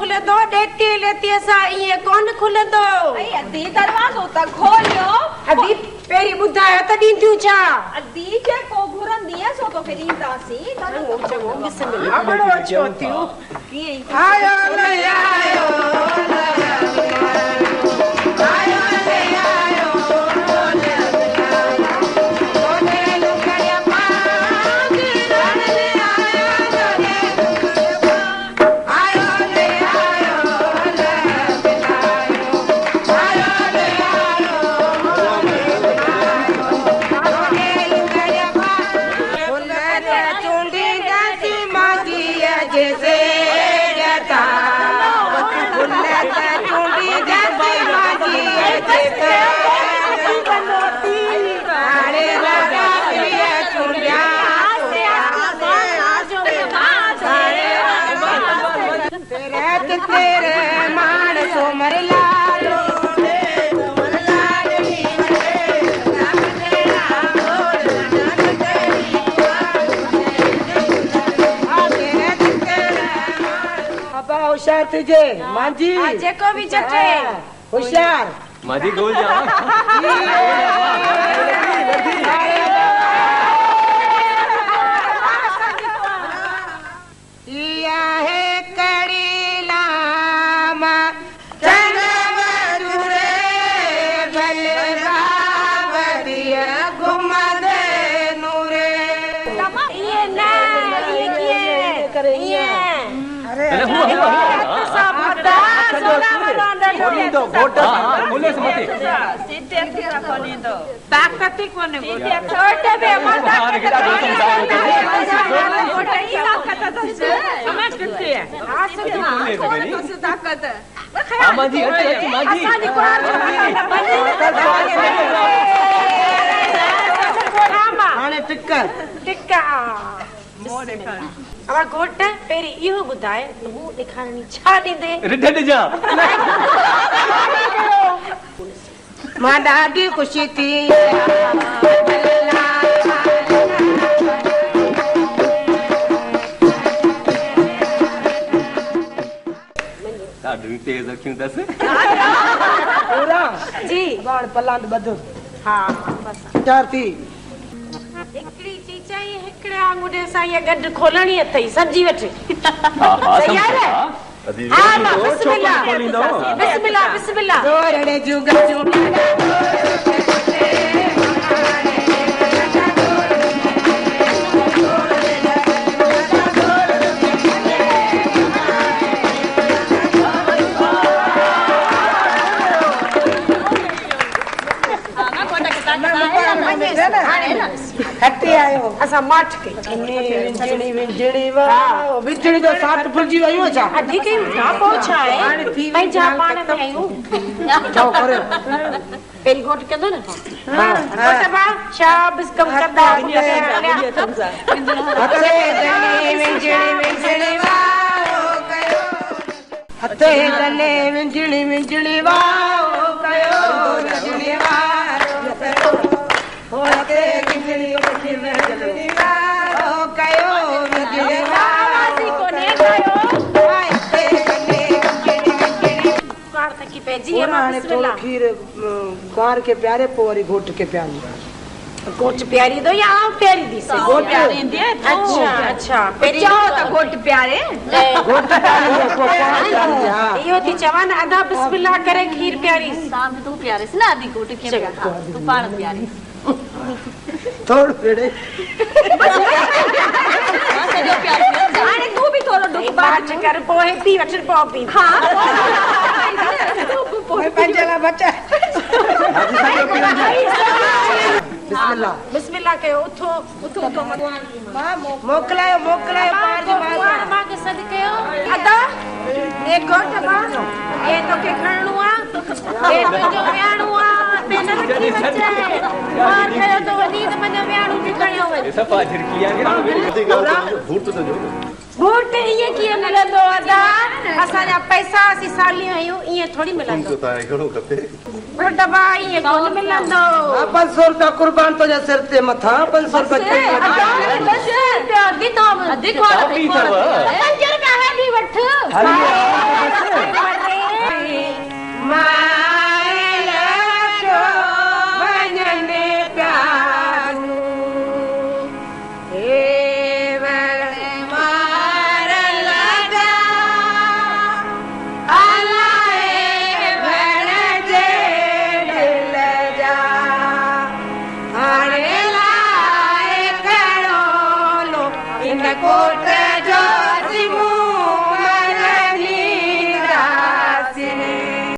खुले दो डेटी लेती सा ये कौन खुले दो अदी दरवाजो त खोलियो अदी पेरी बुधायो त दींदियो छा अदी के को घुरन दिए सो तो फिर इंदासी चङो बिस्मिल्लाह बड़ो छोतियो आयो ले आयो आयो ले आयो तेरे मान सो मर लालो होशियार तुझे मांझी जेको भी चटे होशियार मांझी गोल जा हमार घोट पेरी इहो बुधाए मुंह दिखाणी छा दींदे रिढ जा मां ॾाढी ख़ुशी थी ॾाढी तेज अखियूं अथसि पूरा जी बाण पलांद बधो हां बस चार थी हिकड़ी चीज आई हिकड़े आंगुरे सा ये गड खोलणी अथई सब्जी वठ हां हां सही हां बिस्मिल्लाह बिस्मिल्लाह बिस्मिल्लाह जोरड़े जुगा जुगा खट्टी आयो असा माठ के विंजड़ी वाह विंजड़ी जो साथ फुलजी वयो छा अधी के ना पहुंचा है मैं जापान में आयो जाओ करे पेरी गोट के दो ना हां गोट बा शाबाश कम करदा हते गने विंजड़ी वाह कयो हते गने विंजड़ी वाह कयो विंजड़ी वाह होते किंजड़ी वाह कयो विंजड़ी वाह कोने कयो हते गने विंजड़ी कार तक की पेजी है बिस्मिल्लाह खीर कार के प्यारे पोरी घोट के प्यारी गोट प्यारी दो या आप प्यारी दी से गोट प्यारी दे अच्छा अच्छा पेरी जाओ तो गोट प्यारे घोट प्यारी को प्यारी यो थी जवान आधा बिस्मिल्लाह करे खीर प्यारी शाम तू प्यारे से ना आदि गोट के तू पाण प्यारी थोड़ पेड़े सजो प्यारी आने तू भी थोड़ो डुक बात कर पोए पी वठर पो पी हां पोए पंजला बच्चा बिस्मिल्लाह बिस्मिल्लाह के उठो उठो मोकलायो पार जी मां के सदके अदा एक गोट मां ये तो के खणनु आ ये तो जो व्याणु आ पेन रखी बच्चे मार कयो तो नींद मन व्याणु निकळियो वे सब पाजर किया के भूत तो जो भूत ये किए मिलंदो अदा असा जा पैसा सी साली आयो ये थोड़ी मिलंदो तो ताए घणो खपे भूत बा ये कोन मिलंदो 500 रुपया कुर्बान तो जा सिर ते मथा 500 रुपया बस दी तो देखो 5 रुपया है दी वठ